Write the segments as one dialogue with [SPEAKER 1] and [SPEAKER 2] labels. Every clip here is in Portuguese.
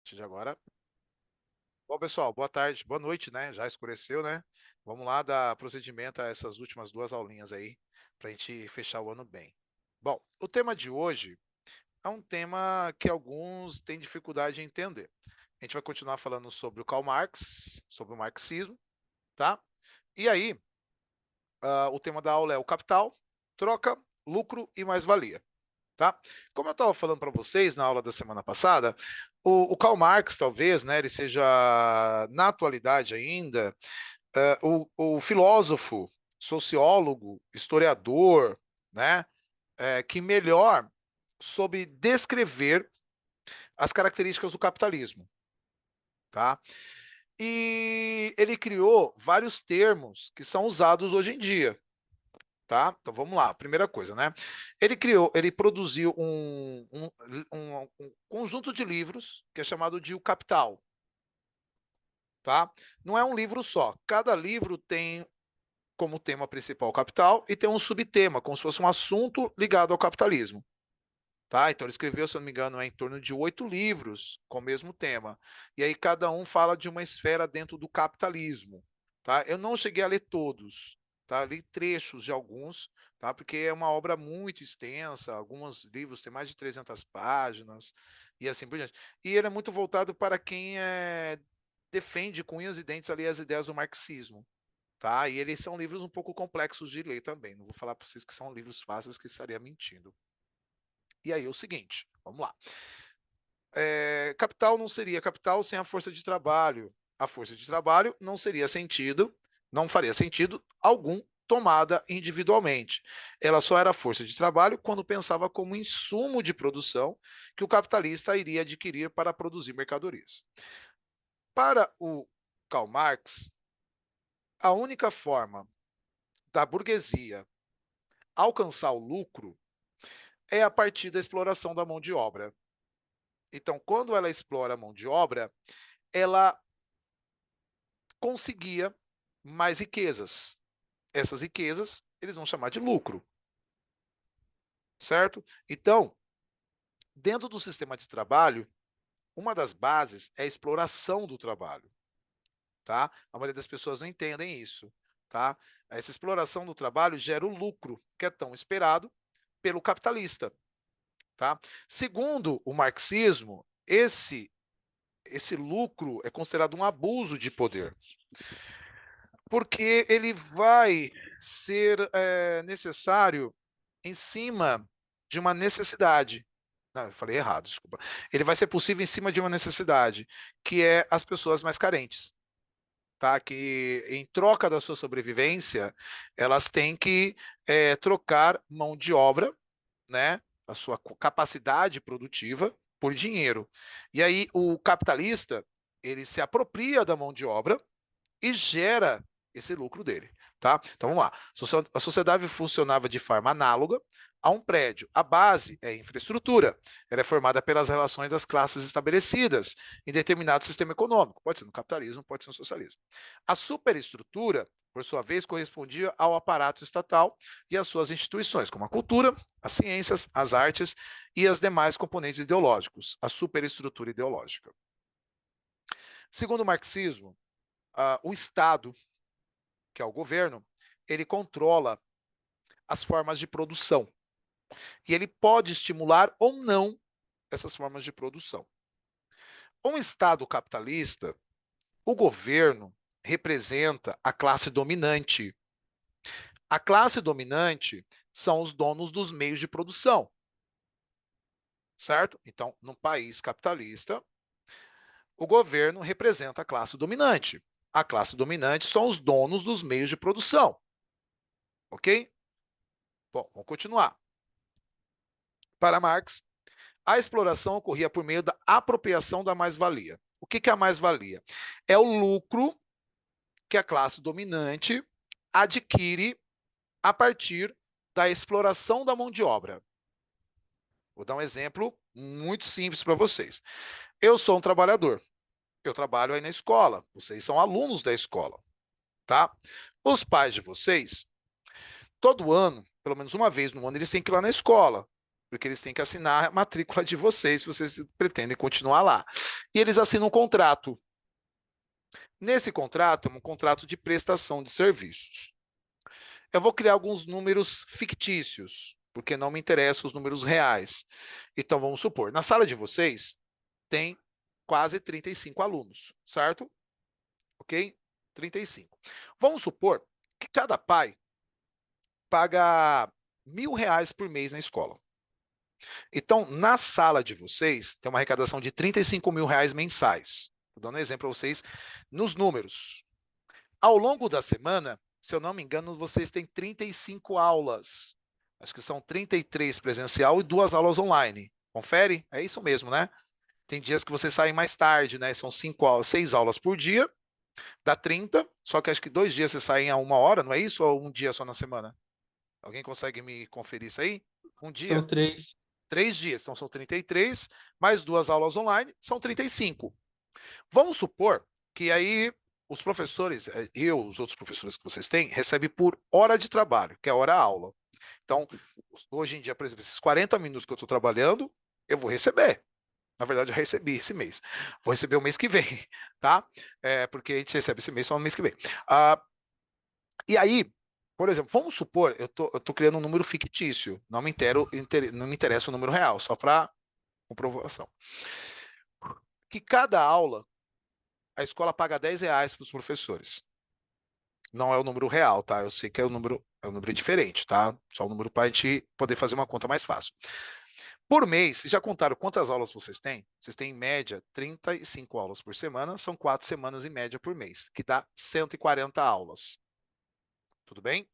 [SPEAKER 1] partir de agora. Bom, pessoal, boa tarde, boa noite, né? Já escureceu, né? Vamos lá dar procedimento a essas últimas duas aulinhas aí, para a gente fechar o ano bem. Bom, o tema de hoje é um tema que alguns têm dificuldade em entender. A gente vai continuar falando sobre o Karl Marx, sobre o marxismo, tá? E aí, o tema da aula é o capital, troca, lucro e mais-valia. Tá? Como eu estava falando para vocês na aula da semana passada, o Karl Marx, talvez, né, ele seja, na atualidade ainda, o filósofo, sociólogo, historiador, né, que melhor soube descrever as características do capitalismo. Tá? E ele criou vários termos que são usados hoje em dia. Tá? Então vamos lá, primeira coisa, né? Ele produziu um conjunto de livros que é chamado de O Capital, tá? Não é um livro só. Cada livro tem como tema principal o capital e tem um subtema, como se fosse um assunto ligado ao capitalismo, tá? Então ele escreveu, se eu não me engano, em torno de 8 livros com o mesmo tema. E aí cada um fala de uma esfera dentro do capitalismo, tá? Eu não cheguei a ler todos, tá? Li trechos de alguns, tá? Porque é uma obra muito extensa, alguns livros têm mais de 300 páginas e assim por diante. E ele é muito voltado para quem defende com unhas e dentes ali as ideias do marxismo. Tá? E eles são livros um pouco complexos de ler também. Não vou falar para vocês que são livros fáceis, que estaria mentindo. E aí é o seguinte, vamos lá. Capital não seria capital sem a força de trabalho. A força de trabalho não faria sentido algum tomada individualmente. Ela só era força de trabalho quando pensava como insumo de produção que o capitalista iria adquirir para produzir mercadorias. Para o Karl Marx, a única forma da burguesia alcançar o lucro é a partir da exploração da mão de obra. Então, quando ela explora a mão de obra, ela conseguia mais riquezas. Essas riquezas eles vão chamar de lucro, certo? Então, dentro do sistema de trabalho, uma das bases é a exploração do trabalho, tá? A maioria das pessoas não entendem isso, tá? Essa exploração do trabalho gera o lucro que é tão esperado pelo capitalista, tá? Segundo o marxismo, esse lucro é considerado um abuso de poder, porque ele vai ser necessário em cima de uma necessidade. Não, eu falei errado, desculpa. Ele vai ser possível em cima de uma necessidade, que é as pessoas mais carentes. Tá? Que em troca da sua sobrevivência, elas têm que trocar mão de obra, né? A sua capacidade produtiva por dinheiro. E aí o capitalista ele se apropria da mão de obra e gera esse lucro dele, tá? Então vamos lá. A sociedade funcionava de forma análoga a um prédio. A base é a infraestrutura. Ela é formada pelas relações das classes estabelecidas em determinado sistema econômico. Pode ser no capitalismo, pode ser no socialismo. A superestrutura, por sua vez, correspondia ao aparato estatal e às suas instituições, como a cultura, as ciências, as artes e as demais componentes ideológicos. A superestrutura ideológica. Segundo o marxismo, o Estado, que é o governo, ele controla as formas de produção. E ele pode estimular ou não essas formas de produção. Um Estado capitalista, o governo representa a classe dominante. A classe dominante são os donos dos meios de produção, certo? Então, num país capitalista, o governo representa a classe dominante. A classe dominante são os donos dos meios de produção, ok? Bom, vamos continuar. Para Marx, a exploração ocorria por meio da apropriação da mais-valia. O que é a mais-valia? É o lucro que a classe dominante adquire a partir da exploração da mão de obra. Vou dar um exemplo muito simples para vocês. Eu sou um trabalhador. Eu trabalho aí na escola. Vocês são alunos da escola, tá? Os pais de vocês, todo ano, pelo menos uma vez no ano, eles têm que ir lá na escola. porque eles têm que assinar a matrícula de vocês, se vocês pretendem continuar lá. E eles assinam um contrato. Nesse contrato, é um contrato de prestação de serviços. Eu vou criar alguns números fictícios, porque não me interessam os números reais. Então, vamos supor, na sala de vocês tem quase 35 alunos, certo? Ok? 35. Vamos supor que cada pai paga R$ 1.000 por mês na escola. Então, na sala de vocês, tem uma arrecadação de R$ 35.000 mensais. Estou dando um exemplo para vocês nos números. Ao longo da semana, se eu não me engano, vocês têm 35 aulas. Acho que são 33 presencial e 2 aulas online. Confere? É isso mesmo, né? Tem dias que vocês saem mais tarde, né? São 6 aulas por dia, dá 30, só que acho que 2 dias vocês saem a 1 hora, não é isso? Ou um dia só na semana? Alguém consegue me conferir isso aí? Um dia?
[SPEAKER 2] São 3.
[SPEAKER 1] 3 dias, então são 33, mais 2 aulas online, são 35. Vamos supor que aí os professores, eu, os outros professores que vocês têm, recebem por hora de trabalho, que é hora-aula. Então, hoje em dia, por exemplo, esses 40 minutos que eu estou trabalhando, eu vou receber. Na verdade, eu recebi esse mês. Vou receber o mês que vem, tá? Porque a gente recebe esse mês só no mês que vem. E aí, por exemplo, vamos supor, eu tô criando um número fictício, não me interessa o número real, só para comprovação. Que cada aula, a escola paga R$ 10 para os professores. Não é o número real, tá? Eu sei que é um número diferente, tá? Só um número para a gente poder fazer uma conta mais fácil. Por mês, vocês já contaram quantas aulas vocês têm? Vocês têm, em média, 35 aulas por semana, são 4 semanas em média por mês, que dá 140 aulas. Tudo bem?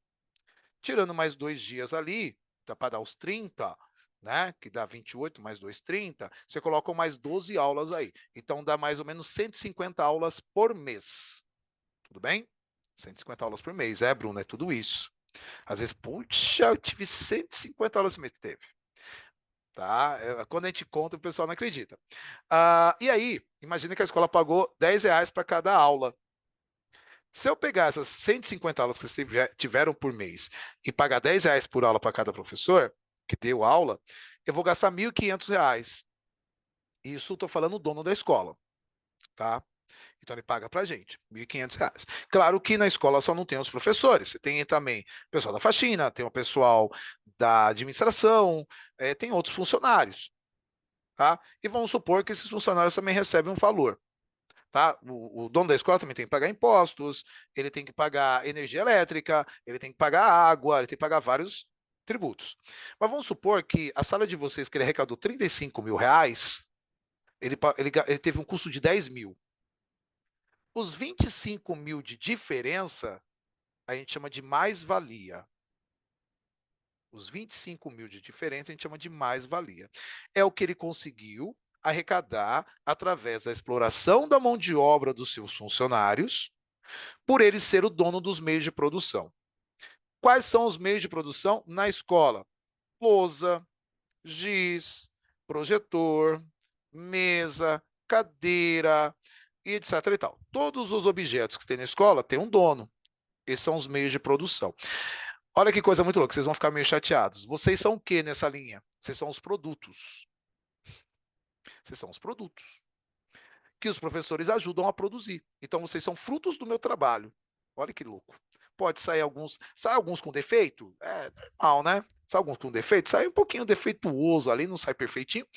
[SPEAKER 1] Tirando mais 2 dias ali, dá para dar os 30, né? Que dá 28 mais 2, 30. Você coloca mais 12 aulas aí. Então dá mais ou menos 150 aulas por mês. Tudo bem? 150 aulas por mês, Bruno? É tudo isso. Às vezes, puxa, eu tive 150 aulas esse mês. Teve. Tá? Quando a gente conta, o pessoal não acredita. E aí, imagina que a escola pagou R$ 10 para cada aula. Se eu pegar essas 150 aulas que vocês tiveram por mês e pagar R$ 10 por aula para cada professor que deu aula, eu vou gastar R$ 1.500. Isso estou falando o dono da escola, tá? Então ele paga para a gente, R$ 1.500. Claro que na escola só não tem os professores, você tem também o pessoal da faxina, tem o pessoal da administração, tem outros funcionários, tá? E vamos supor que esses funcionários também recebem um valor. Tá? O dono da escola também tem que pagar impostos, ele tem que pagar energia elétrica, ele tem que pagar água, ele tem que pagar vários tributos. Mas vamos supor que a sala de vocês, que ele arrecadou R$ 35.000, ele teve um custo de 10 mil. Os 25 mil de diferença, a gente chama de mais-valia. Os 25 mil de diferença, a gente chama de mais-valia. É o que ele conseguiu arrecadar através da exploração da mão de obra dos seus funcionários, por ele ser o dono dos meios de produção. Quais são os meios de produção na escola? Lousa, giz, projetor, mesa, cadeira, e etc. e tal. Todos os objetos que tem na escola têm um dono. Esses são os meios de produção. Olha que coisa muito louca, vocês vão ficar meio chateados. Vocês são o que nessa linha? Vocês são os produtos. Vocês são os produtos que os professores ajudam a produzir. Então, vocês são frutos do meu trabalho. Olha que louco. Pode sair alguns. Sai alguns com defeito? É normal, né? Sai alguns com defeito? Sai um pouquinho defeituoso ali, não sai perfeitinho.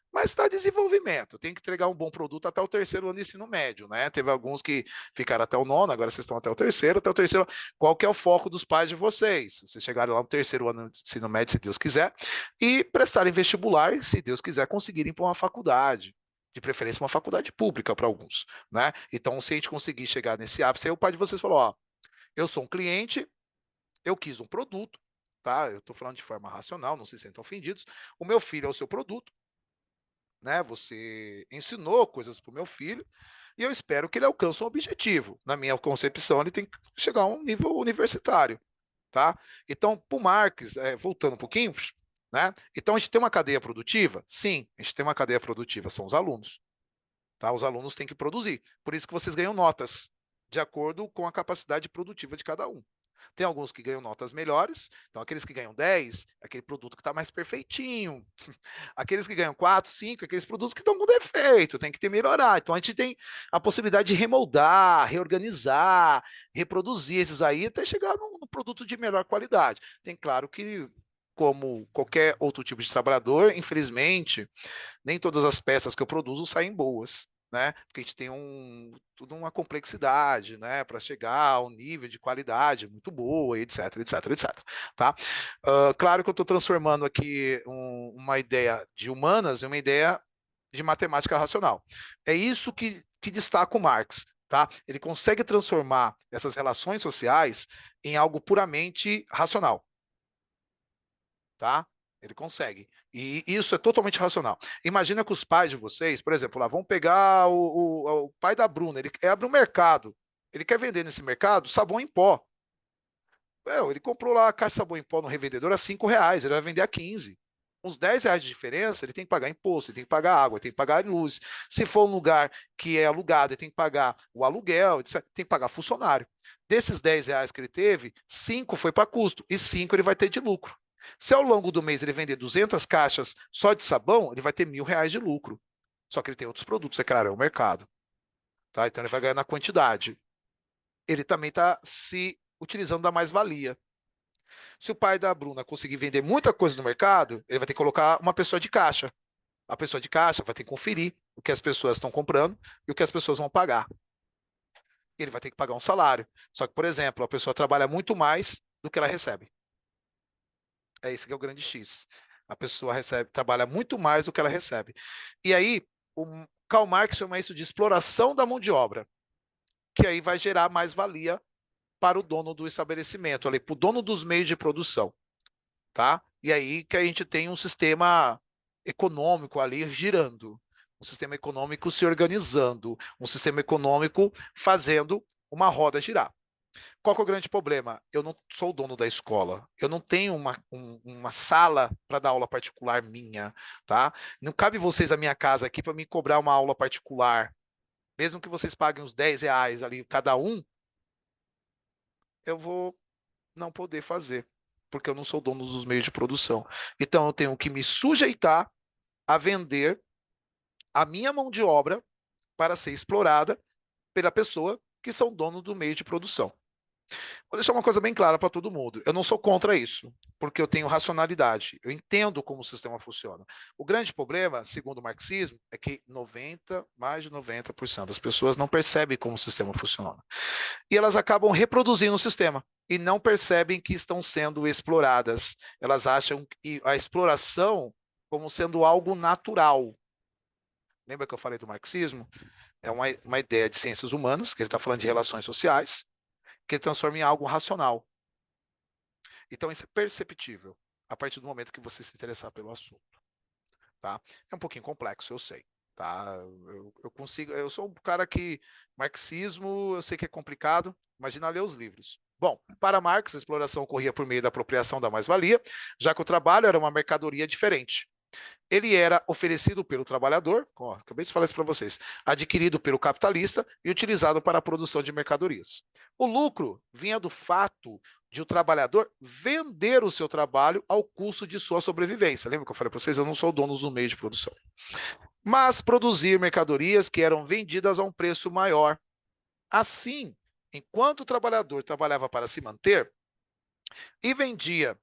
[SPEAKER 1] Mas está desenvolvimento. Tem que entregar um bom produto até o 3º ano de ensino médio, né? Teve alguns que ficaram até o 9º, agora vocês estão até o 3º. Até o 3º, qual que é o foco dos pais de vocês? Vocês chegarem lá no 3º ano de ensino médio, se Deus quiser, e prestarem vestibular, e, se Deus quiser, conseguirem para uma faculdade. De preferência, uma faculdade pública para alguns, né? Então, se a gente conseguir chegar nesse ápice, aí o pai de vocês falou: ó, eu sou um cliente, eu quis um produto, tá? Eu estou falando de forma racional, não se sintam ofendidos. O meu filho é o seu produto, né? Você ensinou coisas para o meu filho e eu espero que ele alcance um objetivo. Na minha concepção, ele tem que chegar a um nível universitário, tá? Então, para o Marx, voltando um pouquinho, né? Então, a gente tem uma cadeia produtiva? Sim, a gente tem uma cadeia produtiva, são os alunos. Tá? Os alunos têm que produzir. Por isso que vocês ganham notas, de acordo com a capacidade produtiva de cada um. Tem alguns que ganham notas melhores, então aqueles que ganham 10, aquele produto que está mais perfeitinho. Aqueles que ganham 4, 5, aqueles produtos que estão com defeito, tem que ter melhorar. Então a gente tem a possibilidade de remoldar, reorganizar, reproduzir esses aí até chegar no produto de melhor qualidade. Tem claro que, como qualquer outro tipo de trabalhador, infelizmente, nem todas as peças que eu produzo saem boas, né? Porque a gente tem tudo uma complexidade, né? Para chegar ao nível de qualidade muito boa, etc, etc, etc. Tá? Claro que eu estou transformando aqui uma ideia de humanas em uma ideia de matemática racional. É isso que destaca o Marx. Tá? Ele consegue transformar essas relações sociais em algo puramente racional. Tá? Ele consegue. E isso é totalmente racional. Imagina que os pais de vocês, por exemplo, lá vão pegar o pai da Bruna, ele abre um mercado. Ele quer vender nesse mercado sabão em pó. Ele comprou lá a caixa de sabão em pó no revendedor a R$ 5, ele vai vender a 15. Uns R$ 10 de diferença, ele tem que pagar imposto, ele tem que pagar água, ele tem que pagar luz. Se for um lugar que é alugado, ele tem que pagar o aluguel, etc. Tem que pagar funcionário. Desses R$ 10 que ele teve, 5 foi para custo e 5 ele vai ter de lucro. Se ao longo do mês ele vender 200 caixas só de sabão, ele vai ter R$ 1.000 de lucro. Só que ele tem outros produtos, é claro, é o mercado. Tá? Então ele vai ganhar na quantidade. Ele também está se utilizando da mais-valia. Se o pai da Bruna conseguir vender muita coisa no mercado, ele vai ter que colocar uma pessoa de caixa. A pessoa de caixa vai ter que conferir o que as pessoas estão comprando e o que as pessoas vão pagar. Ele vai ter que pagar um salário. Só que, por exemplo, a pessoa trabalha muito mais do que ela recebe. É esse que é o grande X. A pessoa trabalha muito mais do que ela recebe. E aí, o Karl Marx chama isso de exploração da mão de obra, que aí vai gerar mais valia para o dono do estabelecimento, para o dono dos meios de produção. Tá? E aí que a gente tem um sistema econômico ali girando, um sistema econômico se organizando, um sistema econômico fazendo uma roda girar. Qual que é o grande problema? Eu não sou o dono da escola, eu não tenho uma sala para dar aula particular minha, tá? Não cabe vocês a minha casa aqui para me cobrar uma aula particular, mesmo que vocês paguem uns R$ 10 ali cada um, eu vou não poder fazer, porque eu não sou dono dos meios de produção. Então eu tenho que me sujeitar a vender a minha mão de obra para ser explorada pela pessoa que são dono do meio de produção. Vou deixar uma coisa bem clara para todo mundo. Eu não sou contra isso, porque eu tenho racionalidade. Eu entendo como o sistema funciona. O grande problema, segundo o marxismo, é que mais de 90% das pessoas não percebem como o sistema funciona. E elas acabam reproduzindo o sistema e não percebem que estão sendo exploradas. Elas acham que a exploração como sendo algo natural. Lembra que eu falei do marxismo? É uma ideia de ciências humanas, que ele está falando de relações sociais, que ele transforma em algo racional. Então, isso é perceptível a partir do momento que você se interessar pelo assunto. Tá? É um pouquinho complexo, eu sei. Tá? Eu consigo, eu sou um cara que marxismo, eu sei que é complicado, imagina ler os livros. Bom, para Marx, a exploração ocorria por meio da apropriação da mais-valia, já que o trabalho era uma mercadoria diferente. Ele era oferecido pelo trabalhador, acabei de falar isso para vocês, adquirido pelo capitalista e utilizado para a produção de mercadorias. O lucro vinha do fato de o trabalhador vender o seu trabalho ao custo de sua sobrevivência. Lembra que eu falei para vocês? Eu não sou dono do meio de produção. Mas produzir mercadorias que eram vendidas a um preço maior. Assim, enquanto o trabalhador trabalhava para se manter e vendia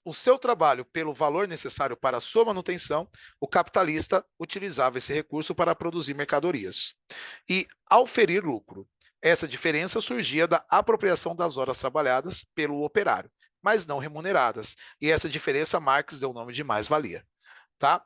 [SPEAKER 1] o seu trabalho pelo valor necessário para a sua manutenção, o capitalista utilizava esse recurso para produzir mercadorias. E ao ferir lucro, essa diferença surgia da apropriação das horas trabalhadas pelo operário, mas não remuneradas. E essa diferença Marx deu o nome de mais-valia. Tá?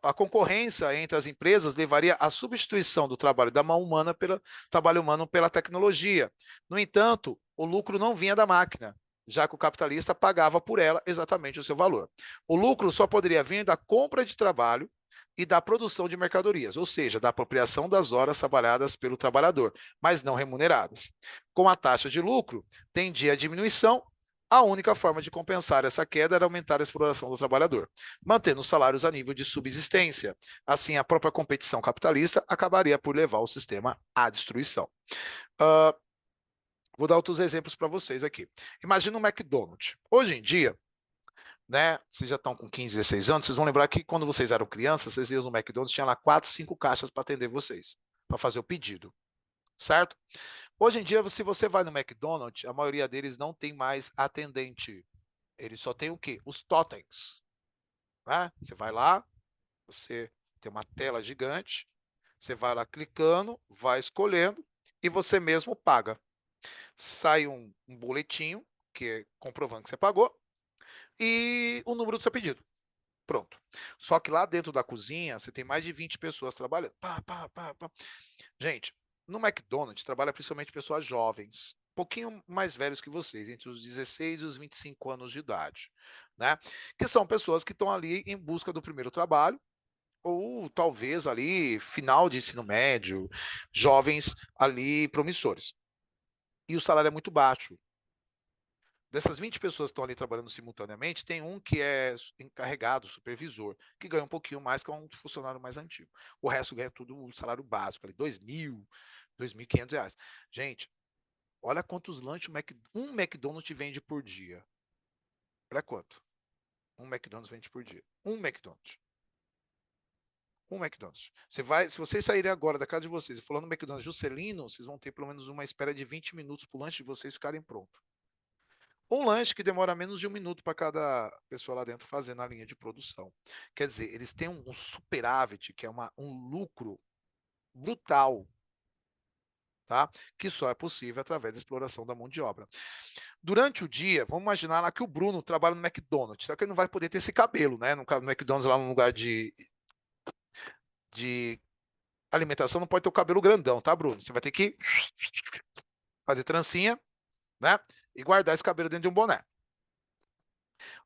[SPEAKER 1] A concorrência entre as empresas levaria à substituição do trabalho da mão humana pelo trabalho humano pela tecnologia. No entanto, o lucro não vinha da máquina, já que o capitalista pagava por ela exatamente o seu valor. O lucro só poderia vir da compra de trabalho e da produção de mercadorias, ou seja, da apropriação das horas trabalhadas pelo trabalhador, mas não remuneradas. Com a taxa de lucro, tendia a diminuição. A única forma de compensar essa queda era aumentar a exploração do trabalhador, mantendo os salários a nível de subsistência. Assim, a própria competição capitalista acabaria por levar o sistema à destruição. Vou dar outros exemplos para vocês aqui. Imagina um McDonald's. Hoje em dia, né, vocês já estão com 15, 16 anos, vocês vão lembrar que quando vocês eram crianças, vocês iam no McDonald's, tinha lá 4, 5 caixas para atender vocês, para fazer o pedido, certo? Hoje em dia, se você vai no McDonald's, a maioria deles não tem mais atendente. Eles só tem o quê? Os totens, né? Você vai lá, você tem uma tela gigante, você vai lá clicando, vai escolhendo e você mesmo paga. Sai um boletinho, que é comprovando que você pagou, e o número do seu pedido. Pronto. Só que lá dentro da cozinha, você tem mais de 20 pessoas trabalhando. Pá, pá, pá, pá. Gente, no McDonald's trabalha principalmente pessoas jovens, um pouquinho mais velhos que vocês, entre os 16 e os 25 anos de idade, né? Que são pessoas que estão ali em busca do primeiro trabalho, ou talvez ali final de ensino médio, jovens ali promissores. E o salário é muito baixo. Dessas 20 pessoas que estão ali trabalhando simultaneamente, tem um que é encarregado, supervisor, que ganha um pouquinho mais que um funcionário mais antigo. O resto ganha tudo o salário básico, ali, 2.000, 2.500 reais. Gente, olha quantos lanches um McDonald's vende por dia. Olha quanto um McDonald's vende por dia. Um McDonald's. Um McDonald's. Se vocês saírem agora da casa de vocês e falando no McDonald's Juscelino, vocês vão ter pelo menos uma espera de 20 minutos para o lanche de vocês ficarem pronto. Um lanche que demora menos de 1 minuto para cada pessoa lá dentro fazer na linha de produção. Quer dizer, eles têm um superávit, que é um lucro brutal, tá? Que só é possível através da exploração da mão de obra. Durante o dia, vamos imaginar lá que o Bruno trabalha no McDonald's, só que ele não vai poder ter esse cabelo, né? No McDonald's, lá no lugar de alimentação, não pode ter o cabelo grandão, tá, Bruno? Você vai ter que fazer trancinha, né? E guardar esse cabelo dentro de um boné.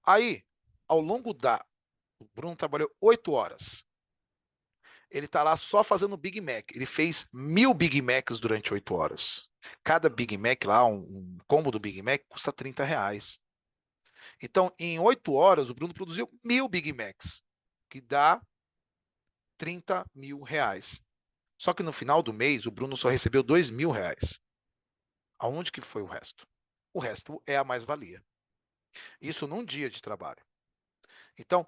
[SPEAKER 1] Aí, ao longo o Bruno trabalhou 8 horas. Ele tá lá só fazendo Big Mac. Ele fez 1.000 Big Macs durante 8 horas. Cada Big Mac lá, um combo do Big Mac, custa R$ 30. Então, em 8 horas, o Bruno produziu 1.000 Big Macs, que dá R$ 30.000. Só que no final do mês, o Bruno só recebeu R$ 2.000. Aonde que foi o resto? O resto é a mais-valia. Isso num dia de trabalho. Então,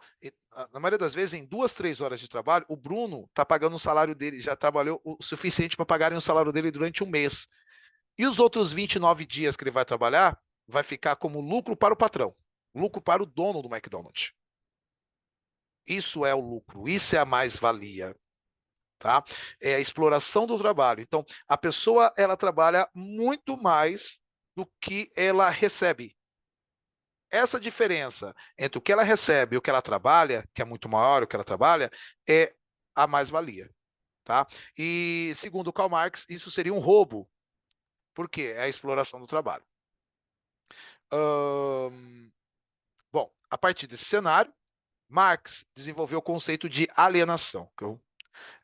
[SPEAKER 1] na maioria das vezes, em 2, 3 horas de trabalho, o Bruno está pagando o salário dele, já trabalhou o suficiente para pagarem o salário dele durante um mês. E os outros 29 dias que ele vai trabalhar, vai ficar como lucro para o patrão, lucro para o dono do McDonald's. Isso é o lucro, isso é a mais-valia, tá? É a exploração do trabalho. Então, a pessoa, ela trabalha muito mais do que ela recebe. Essa diferença entre o que ela recebe e o que ela trabalha, que é muito maior o que ela trabalha, é a mais-valia, tá? E segundo Karl Marx, isso seria um roubo, porque é a exploração do trabalho. Bom, a partir desse cenário, Marx desenvolveu o conceito de alienação, que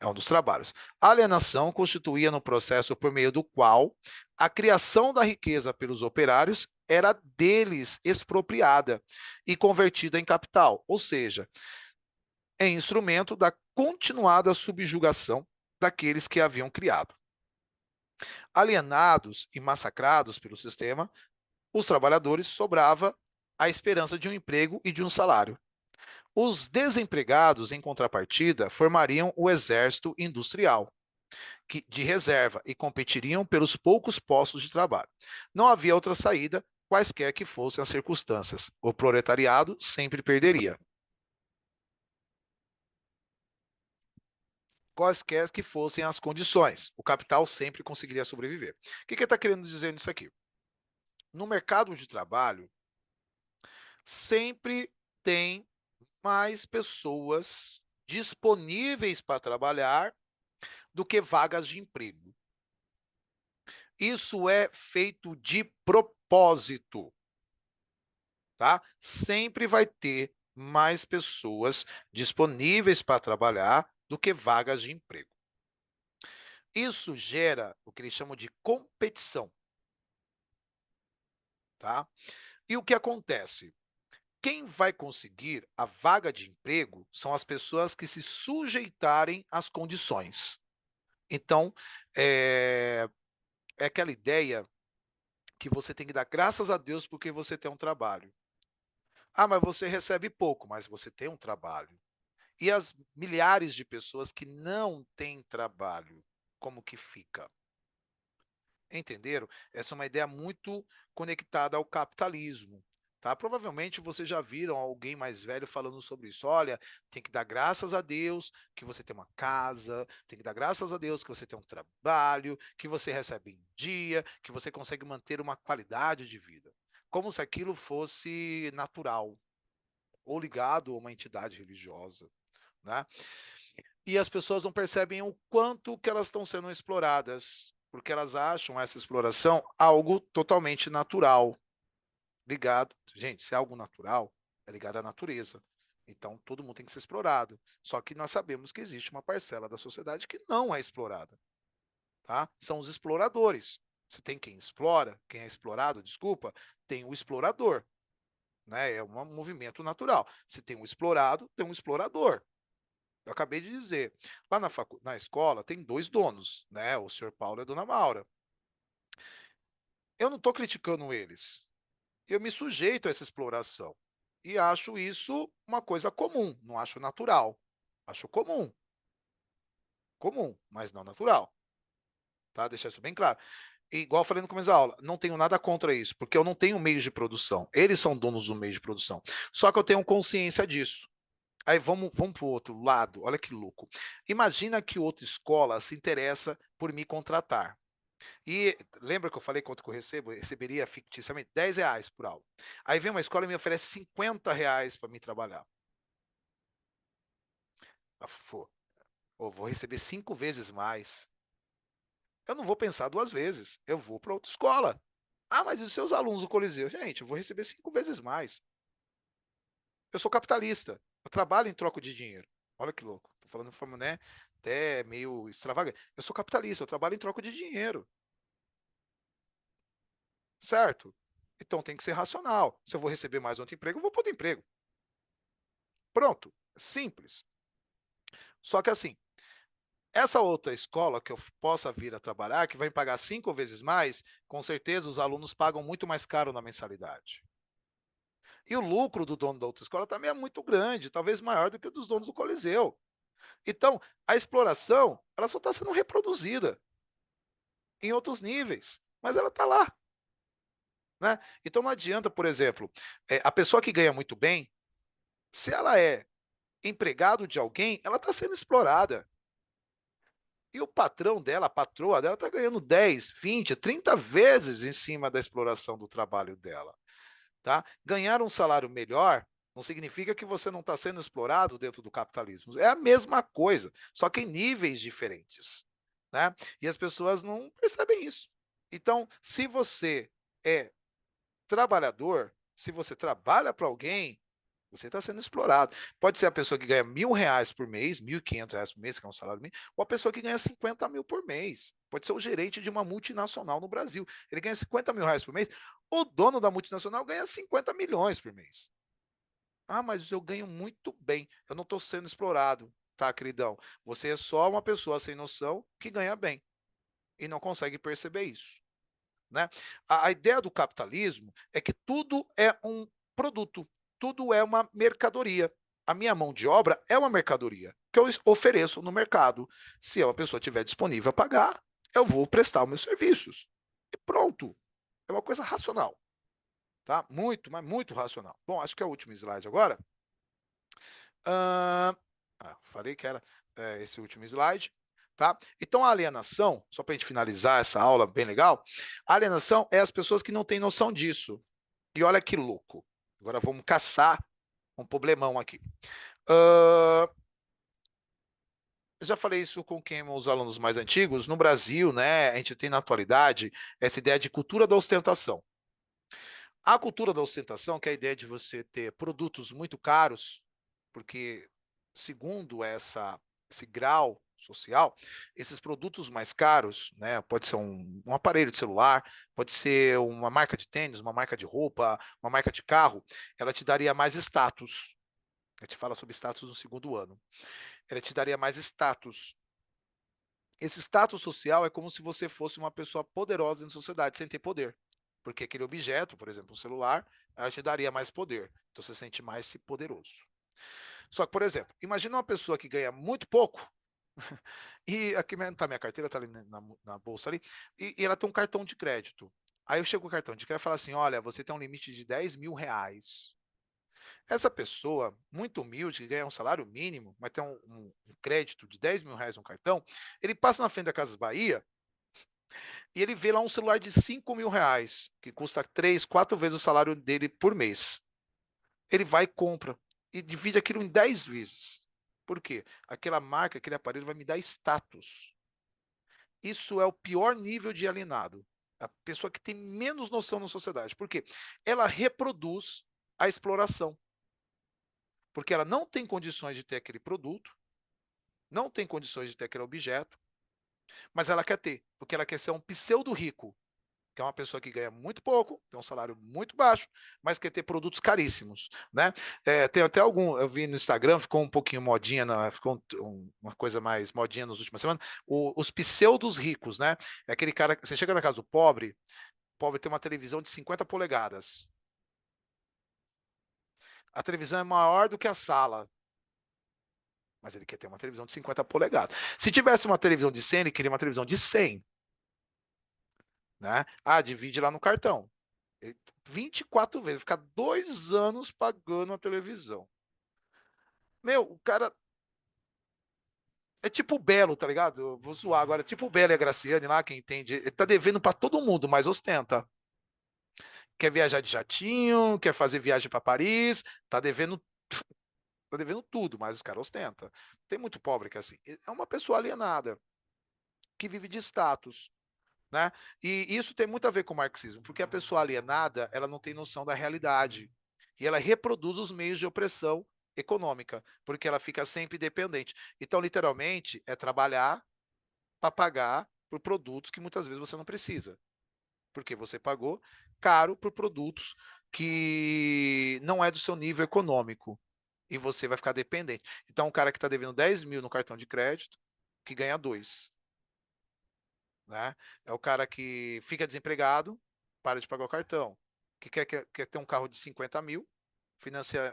[SPEAKER 1] é um dos trabalhos. A alienação constituía no processo por meio do qual a criação da riqueza pelos operários era deles expropriada e convertida em capital, ou seja, em instrumento da continuada subjugação daqueles que haviam criado. Alienados e massacrados pelo sistema, os trabalhadores sobrava a esperança de um emprego e de um salário. Os desempregados, em contrapartida, formariam o exército industrial de reserva e competiriam pelos poucos postos de trabalho. Não havia outra saída, quaisquer que fossem as circunstâncias. O proletariado sempre perderia. Quaisquer que fossem as condições, o capital sempre conseguiria sobreviver. O que ele está querendo dizer nisso aqui? No mercado de trabalho, sempre tem mais pessoas disponíveis para trabalhar do que vagas de emprego. Isso é feito de propósito, tá? Sempre vai ter mais pessoas disponíveis para trabalhar do que vagas de emprego. Isso gera o que eles chamam de competição, tá? E o que acontece? Quem vai conseguir a vaga de emprego são as pessoas que se sujeitarem às condições. Então, é aquela ideia que você tem que dar graças a Deus porque você tem um trabalho. Ah, mas você recebe pouco, mas você tem um trabalho. E as milhares de pessoas que não têm trabalho, como que fica? Entenderam? Essa é uma ideia muito conectada ao capitalismo. Tá? Provavelmente vocês já viram alguém mais velho falando sobre isso. Olha, tem que dar graças a Deus que você tem uma casa, tem que dar graças a Deus que você tem um trabalho, que você recebe em dia, que você consegue manter uma qualidade de vida. Como se aquilo fosse natural ou ligado a uma entidade religiosa. Né? E as pessoas não percebem o quanto que elas estão sendo exploradas, porque elas acham essa exploração algo totalmente natural, ligado. Gente, se é algo natural, é ligado à natureza. Então todo mundo tem que ser explorado. Só que nós sabemos que existe uma parcela da sociedade que não é explorada, tá? São os exploradores. Se tem quem explora, quem é explorado, desculpa, tem o explorador, né? É um movimento natural. Se tem um explorado, tem um explorador. Eu acabei de dizer, lá na escola tem dois donos, né? O senhor Paulo e a dona Maura. Eu não estou criticando eles. Eu me sujeito a essa exploração. E acho isso uma coisa comum, não acho natural. Acho comum, comum, mas não natural. Tá? Deixar isso bem claro. E, igual eu falei no começo da aula, não tenho nada contra isso, porque eu não tenho meio de produção. Eles são donos do meio de produção. Só que eu tenho consciência disso. Aí vamos para o outro lado, olha que louco. Imagina que outra escola se interessa por me contratar. E lembra que eu falei quanto que eu recebo? Eu receberia ficticiamente R$ 10 por aula. Aí vem uma escola e me oferece R$ 50 para me trabalhar. Eu vou receber 5 vezes mais. Eu não vou pensar 2 vezes. Eu vou para outra escola. Ah, mas e os seus alunos do Coliseu? Gente, eu vou receber 5 vezes mais. Eu sou capitalista. Eu trabalho em troca de dinheiro. Olha que louco. Tô falando de forma, né, até meio extravagante. Eu sou capitalista, eu trabalho em troca de dinheiro. Certo? Então tem que ser racional. Se eu vou receber mais outro emprego, eu vou para outro emprego. Pronto. Simples. Só que assim, essa outra escola que eu possa vir a trabalhar, que vai me pagar 5 vezes mais, com certeza os alunos pagam muito mais caro na mensalidade. E o lucro do dono da outra escola também é muito grande, talvez maior do que o dos donos do Coliseu. Então, a exploração, ela só está sendo reproduzida em outros níveis, mas ela está lá. Né? Então não adianta, por exemplo, a pessoa que ganha muito bem, se ela é empregado de alguém, ela está sendo explorada. E o patrão dela, a patroa dela, está ganhando 10, 20, 30 vezes em cima da exploração do trabalho dela. Tá? Ganhar um salário melhor não significa que você não está sendo explorado dentro do capitalismo. É a mesma coisa, só que em níveis diferentes. Né? E as pessoas não percebem isso. Então, se você é trabalhador, se você trabalha para alguém, você está sendo explorado. Pode ser a pessoa que ganha R$ 1.000 por mês, R$ 1.500 por mês, que é um salário mínimo, ou a pessoa que ganha 50 mil por mês. Pode ser o gerente de uma multinacional no Brasil. Ele ganha R$ 50.000 por mês. O dono da multinacional ganha 50 milhões por mês. Ah, mas eu ganho muito bem. Eu não estou sendo explorado, tá, queridão? Você é só uma pessoa sem noção que ganha bem e não consegue perceber isso. Né? A ideia do capitalismo é que tudo é um produto, tudo é uma mercadoria. A minha mão de obra é uma mercadoria que eu ofereço no mercado. Se uma pessoa tiver disponível a pagar, eu vou prestar os meus serviços. E pronto. É uma coisa racional. Tá? Muito, mas muito racional. Bom, acho que é o último slide agora. Falei que era esse último slide. Tá? Então, a alienação, só para a gente finalizar essa aula bem legal, a alienação é as pessoas que não têm noção disso. E olha que louco. Agora vamos caçar um problemão aqui. Eu já falei isso com quem os alunos mais antigos. No Brasil, né, a gente tem na atualidade essa ideia de cultura da ostentação. A cultura da ostentação, que é a ideia de você ter produtos muito caros, porque, segundo esse grau social, esses produtos mais caros, né, pode ser um aparelho de celular, pode ser uma marca de tênis, uma marca de roupa, uma marca de carro, ela te daria mais status. A gente fala sobre status no segundo ano. Ela te daria mais status. Esse status social é como se você fosse uma pessoa poderosa na sociedade, sem ter poder, porque aquele objeto, por exemplo, um celular, ela te daria mais poder, então você sente mais poderoso. Só que, por exemplo, imagina uma pessoa que ganha muito pouco, e aqui tá minha carteira, tá ali na bolsa ali, e ela tem um cartão de crédito. Aí eu chego com o cartão de crédito e falo assim: olha, você tem um limite de 10 mil reais. Essa pessoa, muito humilde, que ganha um salário mínimo, mas tem um crédito de 10 mil reais no cartão, ele passa na frente da Casas Bahia e ele vê lá um celular de 5 mil reais, que custa 3, 4 vezes o salário dele por mês. Ele vai e compra e divide aquilo em 10 vezes. Por quê? Aquela marca, aquele aparelho vai me dar status. Isso é o pior nível de alienado. A pessoa que tem menos noção na sociedade. Por quê? Ela reproduz a exploração. Porque ela não tem condições de ter aquele produto, não tem condições de ter aquele objeto, mas ela quer ter, porque ela quer ser um pseudo rico, que é uma pessoa que ganha muito pouco, tem um salário muito baixo, mas quer ter produtos caríssimos, né? Tem até eu vi no Instagram, ficou um pouquinho modinha, ficou uma coisa mais modinha nas últimas semanas, os pseudos ricos, né? É aquele cara, você chega na casa do pobre, o pobre tem uma televisão de 50 polegadas. A televisão é maior do que a sala, mas ele quer ter uma televisão de 50 polegadas. Se tivesse uma televisão de 100, ele queria uma televisão de 100, né? Ah, divide lá no cartão. 24 vezes, ficar 2 anos pagando a televisão. Meu, o cara é tipo o Belo, tá ligado? Eu vou zoar agora, tipo o Belo e a Graciane lá, quem entende. Ele tá devendo pra todo mundo, mas ostenta. Quer viajar de jatinho, quer fazer viagem pra Paris, tá devendo tudo, mas os caras ostentam. Tem muito pobre que é assim. É uma pessoa alienada, que vive de status. Né? E isso tem muito a ver com o marxismo, porque a pessoa alienada, ela não tem noção da realidade. E ela reproduz os meios de opressão econômica, porque ela fica sempre dependente. Então, literalmente, é trabalhar para pagar por produtos que muitas vezes você não precisa. Porque você pagou caro por produtos que não é do seu nível econômico. E você vai ficar dependente. Então, um cara que está devendo 10 mil no cartão de crédito, que ganha 2. Né? É o cara que fica desempregado, para de pagar o cartão, que quer ter um carro de 50 mil,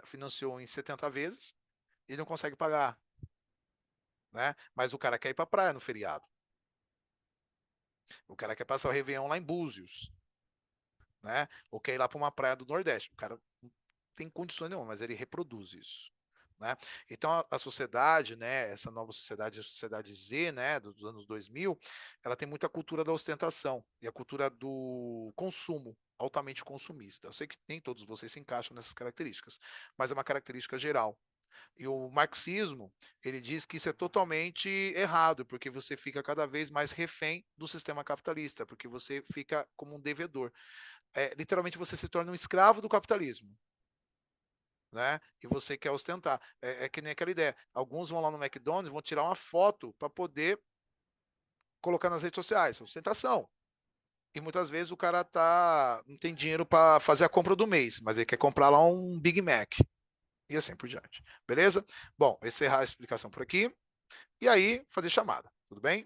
[SPEAKER 1] financiou em 70 vezes e não consegue pagar. Né? Mas o cara quer ir para a praia no feriado. O cara quer passar o Réveillon lá em Búzios. Né? Ou quer ir lá para uma praia do Nordeste. O cara não tem condições nenhuma, mas ele reproduz isso. Né? Então a sociedade, né, essa nova sociedade, a sociedade Z, né, dos anos 2000, ela tem muita cultura da ostentação e a cultura do consumo, altamente consumista. Eu sei que nem todos vocês se encaixam nessas características, mas é uma característica geral. E o marxismo, ele diz que isso é totalmente errado, porque você fica cada vez mais refém do sistema capitalista, porque você fica como um devedor. Literalmente você se torna um escravo do capitalismo. Né? E você quer ostentar. É que nem aquela ideia. Alguns vão lá no McDonald's, vão tirar uma foto para poder colocar nas redes sociais. Ostentação. E muitas vezes o cara não tem dinheiro para fazer a compra do mês, mas ele quer comprar lá um Big Mac. E assim por diante. Beleza? Bom, encerrar a explicação por aqui. E aí, fazer chamada. Tudo bem?